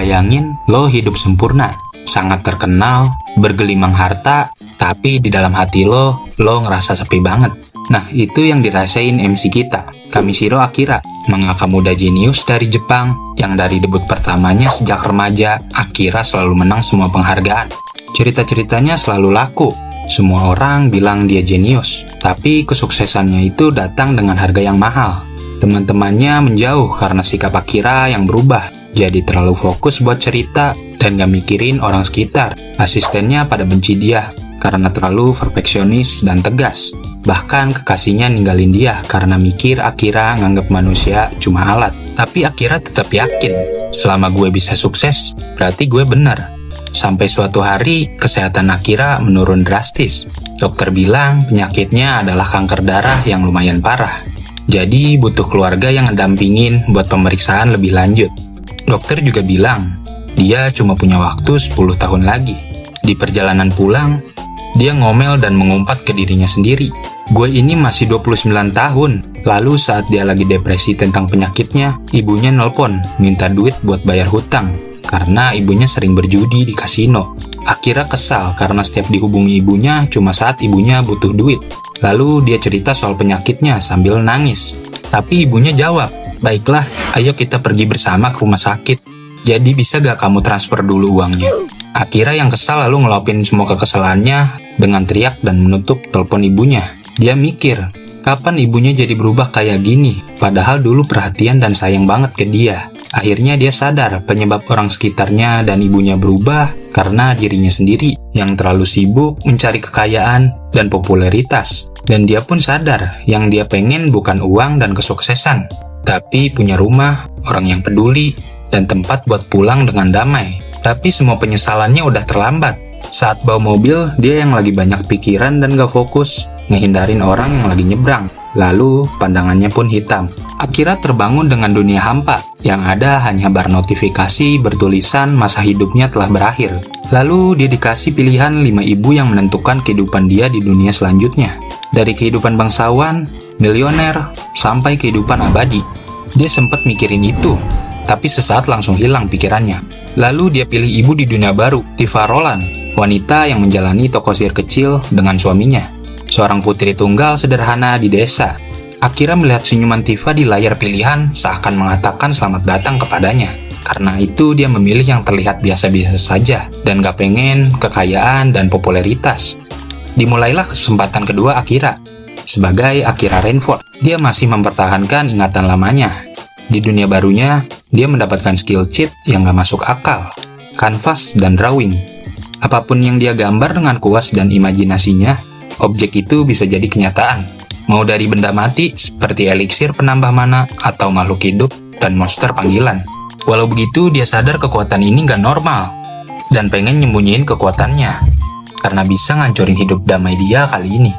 Bayangin lo hidup sempurna, sangat terkenal, bergelimang harta, tapi di dalam hati lo ngerasa sepi banget. Nah, itu yang dirasain MC kita, Kamishiro Akira, mangaka muda jenius dari Jepang, yang dari debut pertamanya sejak remaja, Akira selalu menang semua penghargaan. Cerita-ceritanya selalu laku, semua orang bilang dia jenius, tapi kesuksesannya itu datang dengan harga yang mahal. Teman-temannya menjauh karena sikap Akira yang berubah, jadi terlalu fokus buat cerita dan gak mikirin orang sekitar. Asistennya pada benci dia karena terlalu perfeksionis dan tegas. Bahkan kekasihnya ninggalin dia karena mikir Akira nganggep manusia cuma alat. Tapi Akira tetap yakin, selama gue bisa sukses, berarti gue benar. Sampai suatu hari, kesehatan Akira menurun drastis. Dokter bilang penyakitnya adalah kanker darah yang lumayan parah. Jadi butuh keluarga yang ngedampingin buat pemeriksaan lebih lanjut. Dokter juga bilang, dia cuma punya waktu 10 tahun lagi. Di perjalanan pulang, dia ngomel dan mengumpat ke dirinya sendiri. Gue ini masih 29 tahun. Lalu saat dia lagi depresi tentang penyakitnya, ibunya nelpon, minta duit buat bayar hutang. Karena ibunya sering berjudi di kasino. Akira kesal karena setiap dihubungi ibunya cuma saat ibunya butuh duit. Lalu dia cerita soal penyakitnya sambil nangis. Tapi ibunya jawab, "Baiklah, ayo kita pergi bersama ke rumah sakit. Jadi bisa gak kamu transfer dulu uangnya?" Akira yang kesal lalu ngeluapin semua kekesalannya dengan teriak dan menutup telepon ibunya. Dia mikir, kapan ibunya jadi berubah kayak gini? Padahal dulu perhatian dan sayang banget ke dia. Akhirnya dia sadar penyebab orang sekitarnya dan ibunya berubah karena dirinya sendiri yang terlalu sibuk mencari kekayaan dan popularitas. Dan dia pun sadar yang dia pengen bukan uang dan kesuksesan, tapi punya rumah, orang yang peduli, dan tempat buat pulang dengan damai. Tapi semua penyesalannya udah terlambat. Saat bawa mobil, dia yang lagi banyak pikiran dan gak fokus, ngehindarin orang yang lagi nyebrang. Lalu, pandangannya pun hitam. Akira terbangun dengan dunia hampa, yang ada hanya bar notifikasi bertulisan masa hidupnya telah berakhir. Lalu, dia dikasih pilihan 5 ibu yang menentukan kehidupan dia di dunia selanjutnya. Dari kehidupan bangsawan, milioner, sampai kehidupan abadi. Dia sempat mikirin itu, tapi sesaat langsung hilang pikirannya. Lalu dia pilih ibu di dunia baru, Tifa Roland, wanita yang menjalani toko sihir kecil dengan suaminya. Seorang putri tunggal sederhana di desa. Akira melihat senyuman Tifa di layar pilihan seakan mengatakan selamat datang kepadanya. Karena itu dia memilih yang terlihat biasa-biasa saja dan gak pengen kekayaan dan popularitas. Dimulailah kesempatan kedua Akira. Sebagai Akira Rainford, dia masih mempertahankan ingatan lamanya. Di dunia barunya, dia mendapatkan skill cheat yang gak masuk akal, kanvas dan drawing. Apapun yang dia gambar dengan kuas dan imajinasinya, objek itu bisa jadi kenyataan. Mau dari benda mati seperti eliksir penambah mana atau makhluk hidup dan monster panggilan. Walau begitu, dia sadar kekuatan ini gak normal dan pengen nyembunyiin kekuatannya karena bisa ngancurin hidup damai dia kali ini.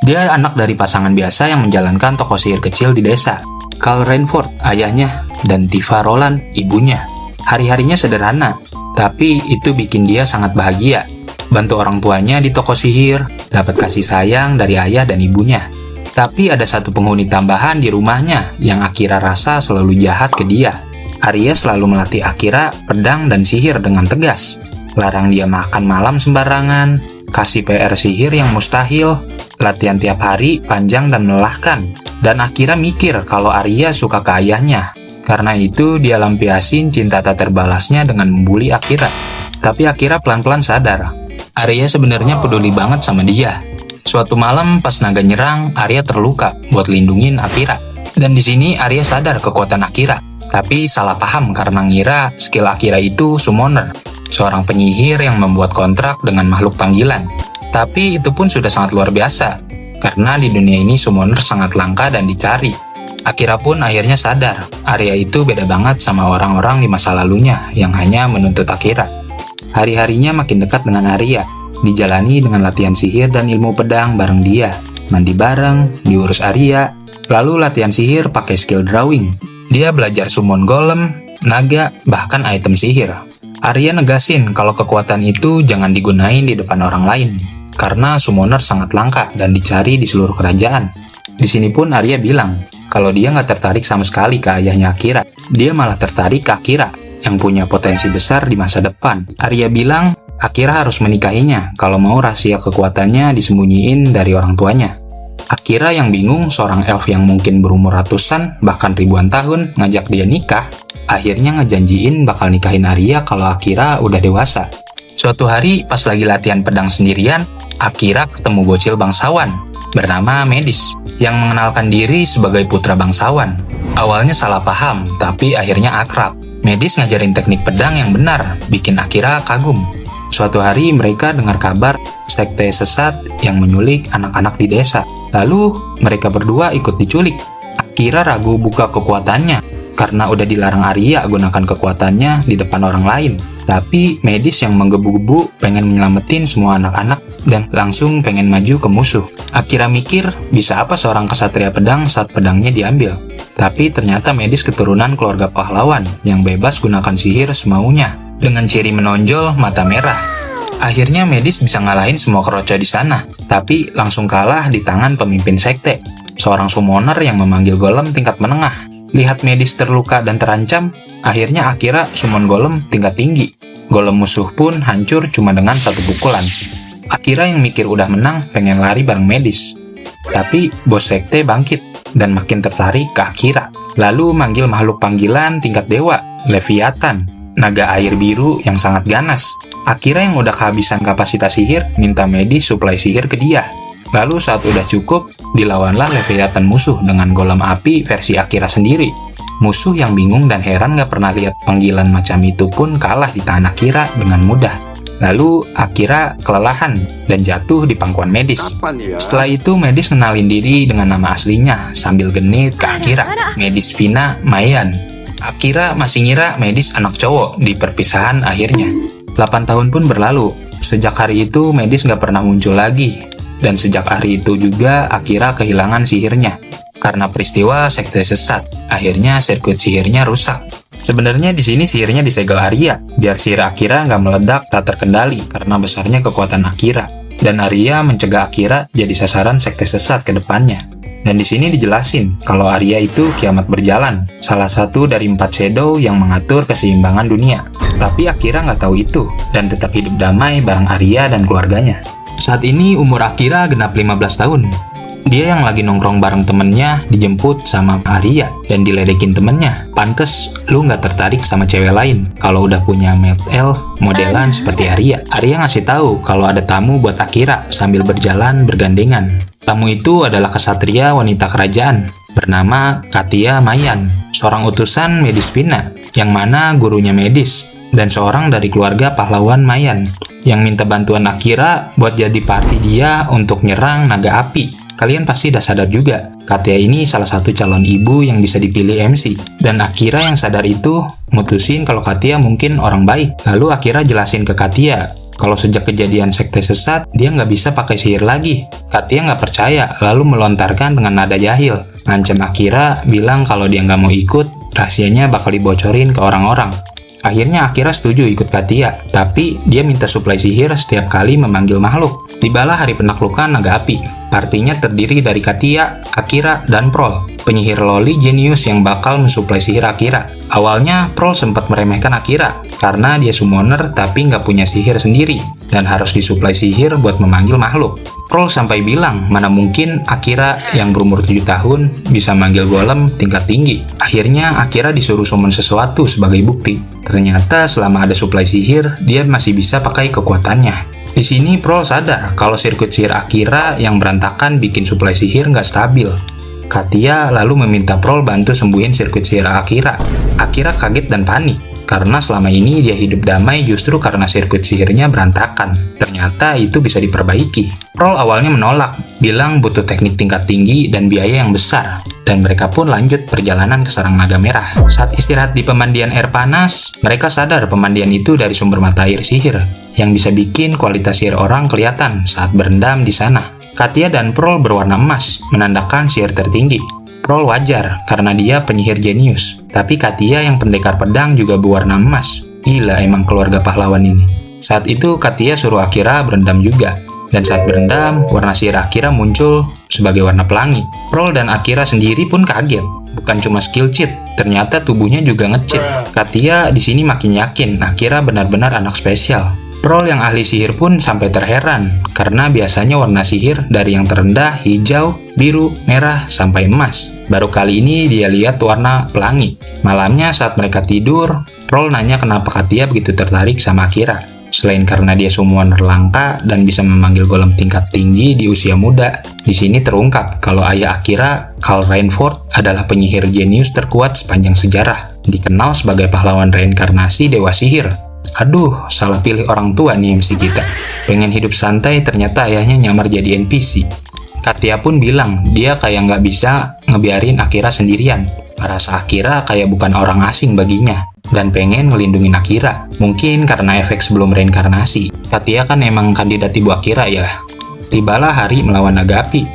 Dia anak dari pasangan biasa yang menjalankan toko sihir kecil di desa. Carl Rainford, ayahnya, dan Tifa Roland, ibunya. Hari-harinya sederhana, tapi itu bikin dia sangat bahagia. Bantu orang tuanya di toko sihir, dapat kasih sayang dari ayah dan ibunya. Tapi ada satu penghuni tambahan di rumahnya yang Akira rasa selalu jahat ke dia. Arya selalu melatih Akira pedang dan sihir dengan tegas. Larang dia makan malam sembarangan, kasih PR sihir yang mustahil, latihan tiap hari panjang dan melelahkan. Dan Akira mikir kalau Arya suka ke ayahnya. Karena itu dia lampiasin cinta tak terbalasnya dengan membuli Akira. Tapi Akira pelan-pelan sadar, Arya sebenarnya peduli banget sama dia. Suatu malam pas naga nyerang, Arya terluka buat lindungin Akira. Dan di sini Arya sadar kekuatan Akira. Tapi salah paham karena ngira skill Akira itu summoner, seorang penyihir yang membuat kontrak dengan makhluk panggilan. Tapi itu pun sudah sangat luar biasa, karena di dunia ini summoner sangat langka dan dicari. Akira pun akhirnya sadar, Arya itu beda banget sama orang-orang di masa lalunya yang hanya menuntut Akira. Hari-harinya makin dekat dengan Arya, dijalani dengan latihan sihir dan ilmu pedang bareng dia, mandi bareng, diurus Arya, lalu latihan sihir pakai skill drawing. Dia belajar summon golem, naga, bahkan item sihir. Arya negasin kalau kekuatan itu jangan digunain di depan orang lain, karena summoner sangat langka dan dicari di seluruh kerajaan. Di sini pun Arya bilang kalau dia nggak tertarik sama sekali ke ayahnya Akira. Dia malah tertarik ke Akira, yang punya potensi besar di masa depan. Arya bilang Akira harus menikahinya kalau mau rahasia kekuatannya disembunyiin dari orang tuanya. Akira yang bingung, seorang elf yang mungkin berumur ratusan bahkan ribuan tahun ngajak dia nikah, akhirnya ngejanjiin bakal nikahin Arya kalau Akira udah dewasa. Suatu hari pas lagi latihan pedang sendirian, Akira ketemu bocil bangsawan bernama Medis yang mengenalkan diri sebagai putra bangsawan. Awalnya salah paham, tapi akhirnya akrab. Medis ngajarin teknik pedang yang benar, bikin Akira kagum. Suatu hari mereka dengar kabar sekte sesat yang menyulik anak-anak di desa. Lalu mereka berdua ikut diculik. Akira ragu buka kekuatannya karena udah dilarang Arya gunakan kekuatannya di depan orang lain. Tapi Medis yang menggebu-gebu pengen menyelamatin semua anak-anak dan langsung pengen maju ke musuh. Akira mikir bisa apa seorang kesatria pedang saat pedangnya diambil. Tapi ternyata Medis keturunan keluarga pahlawan yang bebas gunakan sihir semaunya dengan ciri menonjol mata merah. Akhirnya Medis bisa ngalahin semua keroco di sana, tapi langsung kalah di tangan pemimpin sekte, seorang summoner yang memanggil golem tingkat menengah. Lihat Medis terluka dan terancam, akhirnya Akira summon golem tingkat tinggi. Golem musuh pun hancur cuma dengan satu pukulan. Akira yang mikir udah menang pengen lari bareng Medis. Tapi bos sekte bangkit dan makin tertarik ke Akira. Lalu manggil makhluk panggilan tingkat dewa, Leviathan, naga air biru yang sangat ganas. Akira yang udah kehabisan kapasitas sihir minta Medis suplai sihir ke dia. Lalu saat udah cukup, dilawanlah Leviathan musuh dengan golem api versi Akira sendiri. Musuh yang bingung dan heran gak pernah lihat panggilan macam itu pun kalah di tangan Akira dengan mudah. Lalu Akira kelelahan dan jatuh di pangkuan Medis. Setelah itu Medis kenalin diri dengan nama aslinya sambil genit ke Akira, Medis Vina Mayan. Akira masih ngira Medis anak cowok di perpisahan akhirnya. 8 tahun pun berlalu. Sejak hari itu Medis gak pernah muncul lagi. Dan sejak hari itu juga Akira kehilangan sihirnya karena peristiwa sekte sesat. Akhirnya sirkuit sihirnya rusak. Sebenarnya di sini sihirnya disegel Arya biar sihir Akira nggak meledak tak terkendali karena besarnya kekuatan Akira. Dan Arya mencegah Akira jadi sasaran sekte sesat ke depannya. Dan di sini dijelasin kalau Arya itu kiamat berjalan, salah satu dari 4 shadow yang mengatur keseimbangan dunia. Tapi Akira nggak tahu itu dan tetap hidup damai bareng Arya dan keluarganya. Saat ini umur Akira genap 15 tahun. Dia yang lagi nongkrong bareng temennya dijemput sama Arya dan diledekin temennya. Pantes lu nggak tertarik sama cewek lain kalau udah punya male elf modelan seperti Arya. Arya ngasih tahu kalau ada tamu buat Akira sambil berjalan bergandengan. Tamu itu adalah kesatria wanita kerajaan bernama Katia Mayan, seorang utusan Medis Vina yang mana gurunya Medis dan seorang dari keluarga pahlawan Mayan yang minta bantuan Akira buat jadi party dia untuk nyerang naga api. Kalian pasti udah sadar juga, Katia ini salah satu calon ibu yang bisa dipilih MC. Dan Akira yang sadar itu mutusin kalau Katia mungkin orang baik. Lalu Akira jelasin ke Katia kalau sejak kejadian sekte sesat, dia nggak bisa pakai sihir lagi. Katia nggak percaya, lalu melontarkan dengan nada jahil. Ngancam Akira, bilang kalau dia nggak mau ikut, rahasianya bakal dibocorin ke orang-orang. Akhirnya Akira setuju ikut Katia, tapi dia minta suplai sihir setiap kali memanggil makhluk. Tibalah hari penaklukan naga api. Partinya terdiri dari Katia, Akira, dan Prol, penyihir loli jenius yang bakal mensuplai sihir Akira. Awalnya Prol sempat meremehkan Akira karena dia summoner tapi nggak punya sihir sendiri dan harus disuplai sihir buat memanggil makhluk. Prol sampai bilang mana mungkin Akira yang berumur 7 tahun bisa manggil golem tingkat tinggi. Akhirnya Akira disuruh summon sesuatu sebagai bukti. Ternyata selama ada suplai sihir, dia masih bisa pakai kekuatannya. Di sini Prol sadar kalau sirkuit sihir Akira yang berantakan bikin suplai sihir nggak stabil. Katia lalu meminta Prol bantu sembuhin sirkuit sihir Akira. Akira kaget dan panik karena selama ini dia hidup damai justru karena sirkuit sihirnya berantakan. Ternyata itu bisa diperbaiki. Prol awalnya menolak, bilang butuh teknik tingkat tinggi dan biaya yang besar. Dan mereka pun lanjut perjalanan ke sarang naga merah. Saat istirahat di pemandian air panas, mereka sadar pemandian itu dari sumber mata air sihir yang bisa bikin kualitas sihir orang kelihatan saat berendam di sana. Katia dan Prol berwarna emas, menandakan sihir tertinggi. Prol wajar karena dia penyihir jenius, tapi Katia yang pendekar pedang juga berwarna emas. Gila emang keluarga pahlawan ini. Saat itu Katia suruh Akira berendam juga. Dan saat berendam, warna sihir Akira muncul sebagai warna pelangi. Prol dan Akira sendiri pun kaget. Bukan cuma skill cheat, Ternyata tubuhnya juga nge-cheat. Katia di sini makin yakin Akira benar-benar anak spesial. Prol yang ahli sihir pun sampai terheran, karena biasanya warna sihir dari yang terendah, hijau, biru, merah, sampai emas. Baru kali ini dia lihat warna pelangi. Malamnya saat mereka tidur, Prol nanya kenapa Katia begitu tertarik sama Akira. Selain karena dia summoner langka dan bisa memanggil golem tingkat tinggi di usia muda, di sini terungkap kalau ayah Akira, Karl Reinforth, adalah penyihir jenius terkuat sepanjang sejarah, dikenal sebagai pahlawan reinkarnasi dewa sihir. Aduh, salah pilih orang tua nih MC kita. Pengen hidup santai, ternyata ayahnya nyamar jadi NPC. Katia pun bilang dia kayak nggak bisa ngebiarin Akira sendirian. Rasa Akira kayak bukan orang asing baginya, dan pengen ngelindungin Akira. Mungkin karena efek sebelum reinkarnasi. Katia kan emang kandidat ibu Akira ya. Tibalah hari melawan naga api.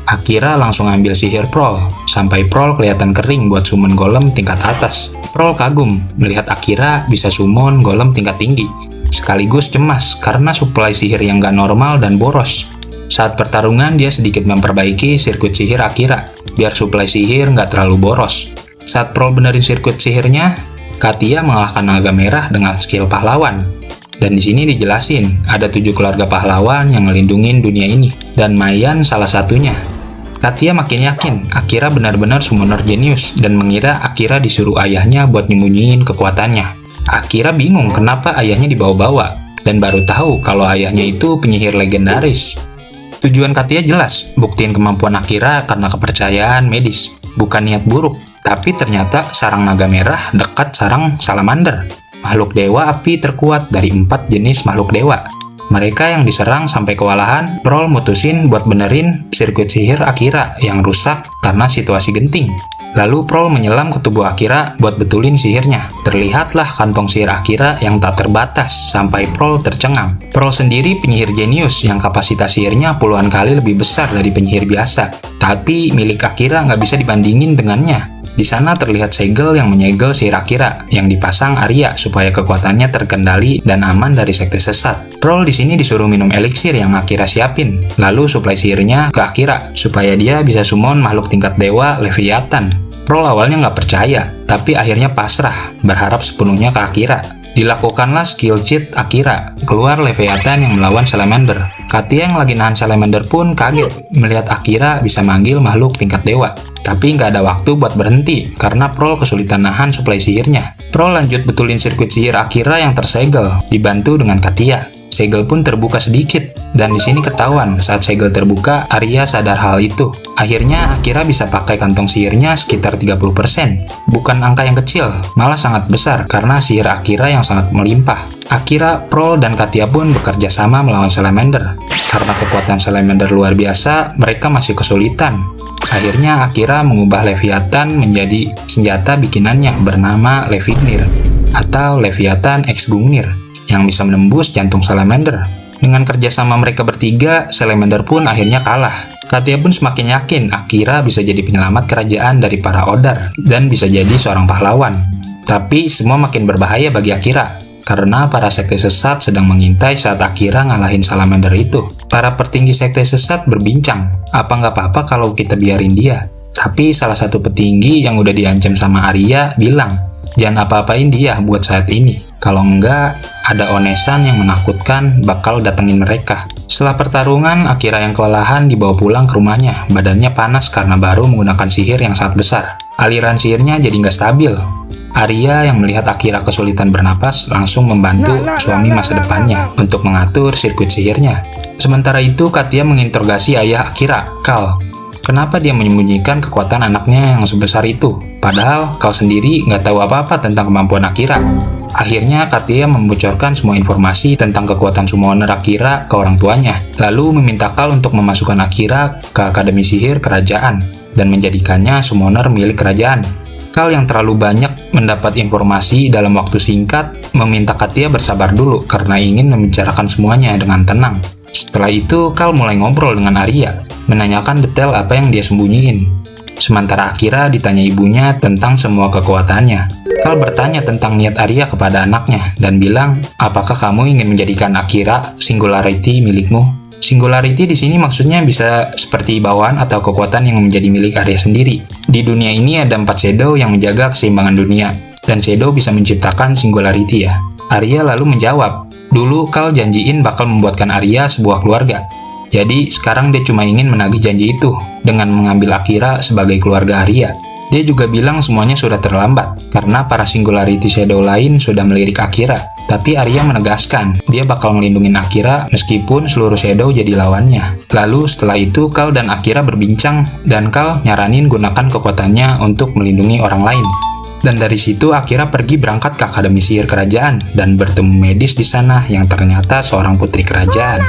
Akira langsung ambil sihir Prol, sampai Prol kelihatan kering buat summon golem tingkat atas. Prol kagum melihat Akira bisa summon golem tingkat tinggi, sekaligus cemas karena suplai sihir yang gak normal dan boros. Saat pertarungan dia sedikit memperbaiki sirkuit sihir Akira, biar suplai sihir gak terlalu boros. Saat Prol benerin sirkuit sihirnya, Katia mengalahkan naga merah dengan skill pahlawan. Dan di sini dijelasin, ada 7 keluarga pahlawan yang ngelindungin dunia ini, dan Mayan salah satunya. Katia makin yakin Akira benar-benar summoner jenius dan mengira Akira disuruh ayahnya buat nyembunyiin kekuatannya. Akira bingung kenapa ayahnya dibawa-bawa, dan baru tahu kalau ayahnya itu penyihir legendaris. Tujuan Katia jelas, buktiin kemampuan Akira karena kepercayaan medis, bukan niat buruk. Tapi ternyata sarang naga merah dekat sarang salamander, makhluk dewa api terkuat dari 4 jenis makhluk dewa. Mereka yang diserang sampai kewalahan, Prol mutusin buat benerin sirkuit sihir Akira yang rusak karena situasi genting. Lalu Prol menyelam ke tubuh Akira buat betulin sihirnya. Terlihatlah kantong sihir Akira yang tak terbatas sampai Prol tercengang. Prol sendiri penyihir jenius yang kapasitas sihirnya puluhan kali lebih besar dari penyihir biasa. Tapi milik Akira nggak bisa dibandingin dengannya. Di sana terlihat segel yang menyegel sihir Akira yang dipasang Arya supaya kekuatannya terkendali dan aman dari sekte sesat. Prol di sini disuruh minum eliksir yang Akira siapin, lalu suplai sihirnya ke Akira supaya dia bisa summon makhluk tingkat dewa Leviathan. Prol awalnya nggak percaya, tapi akhirnya pasrah, berharap sepenuhnya ke Akira. Dilakukanlah skill cheat Akira, keluar Leviathan yang melawan Salamander. Katia yang lagi nahan Salamander pun kaget melihat Akira bisa manggil makhluk tingkat dewa. Tapi nggak ada waktu buat berhenti, karena Prol kesulitan nahan suplai sihirnya. Prol lanjut betulin sirkuit sihir Akira yang tersegel, dibantu dengan Katia. Segel pun terbuka sedikit, dan di sini ketahuan saat segel terbuka, Arya sadar hal itu. Akhirnya Akira bisa pakai kantong sihirnya sekitar 30%. Bukan angka yang kecil, malah sangat besar karena sihir Akira yang sangat melimpah. Akira, Prol, dan Katia pun bekerja sama melawan Salamander. Karena kekuatan Salamander luar biasa, mereka masih kesulitan. Akhirnya Akira mengubah Leviathan menjadi senjata bikinannya bernama Levinir atau Leviathan X Gungnir yang bisa menembus jantung Salamander. Dengan kerjasama mereka bertiga, Salamander pun akhirnya kalah. Katia pun semakin yakin Akira bisa jadi penyelamat kerajaan dari para Odar dan bisa jadi seorang pahlawan. Tapi semua makin berbahaya bagi Akira, karena para sekte sesat sedang mengintai saat Akira ngalahin Salamander itu. Para petinggi sekte sesat berbincang, apa nggak apa-apa kalau kita biarin dia. Tapi salah satu petinggi yang udah diancam sama Arya bilang, jangan apa-apain dia buat saat ini. Kalau enggak, ada Onesan yang menakutkan bakal datengin mereka. Setelah pertarungan, Akira yang kelelahan dibawa pulang ke rumahnya. Badannya panas karena baru menggunakan sihir yang sangat besar. Aliran sihirnya jadi nggak stabil. Arya yang melihat Akira kesulitan bernapas langsung membantu suami masa depannya untuk mengatur sirkuit sihirnya. Sementara itu, Katia menginterogasi ayah Akira, Karl. Kenapa dia menyembunyikan kekuatan anaknya yang sebesar itu? Padahal Karl sendiri nggak tahu apa-apa tentang kemampuan Akira. Akhirnya Katia membocorkan semua informasi tentang kekuatan summoner Akira ke orang tuanya, lalu meminta Karl untuk memasukkan Akira ke Akademi Sihir Kerajaan dan menjadikannya summoner milik kerajaan. Karl yang terlalu banyak mendapat informasi dalam waktu singkat meminta Katia bersabar dulu karena ingin membicarakan semuanya dengan tenang. Setelah itu, Karl mulai ngobrol dengan Arya, menanyakan detail apa yang dia sembunyiin. Sementara Akira ditanya ibunya tentang semua kekuatannya. Karl bertanya tentang niat Arya kepada anaknya dan bilang, apakah kamu ingin menjadikan Akira singularity milikmu? Singularity di sini maksudnya bisa seperti bawaan atau kekuatan yang menjadi milik Arya sendiri. Di dunia ini ada 4 shadow yang menjaga keseimbangan dunia, dan shadow bisa menciptakan singularity ya. Arya lalu menjawab, dulu Kal janjiin bakal membuatkan Arya sebuah keluarga. Jadi sekarang dia cuma ingin menagih janji itu dengan mengambil Akira sebagai keluarga Arya. Dia juga bilang semuanya sudah terlambat karena para singularity shadow lain sudah melirik Akira. Tapi Arya menegaskan dia bakal melindungi Akira meskipun seluruh shadow jadi lawannya. Lalu setelah itu Kal dan Akira berbincang dan Kal nyaranin gunakan kekuatannya untuk melindungi orang lain. Dan dari situ Akira pergi berangkat ke Akademi Sihir Kerajaan dan bertemu medis di sana yang ternyata seorang putri kerajaan.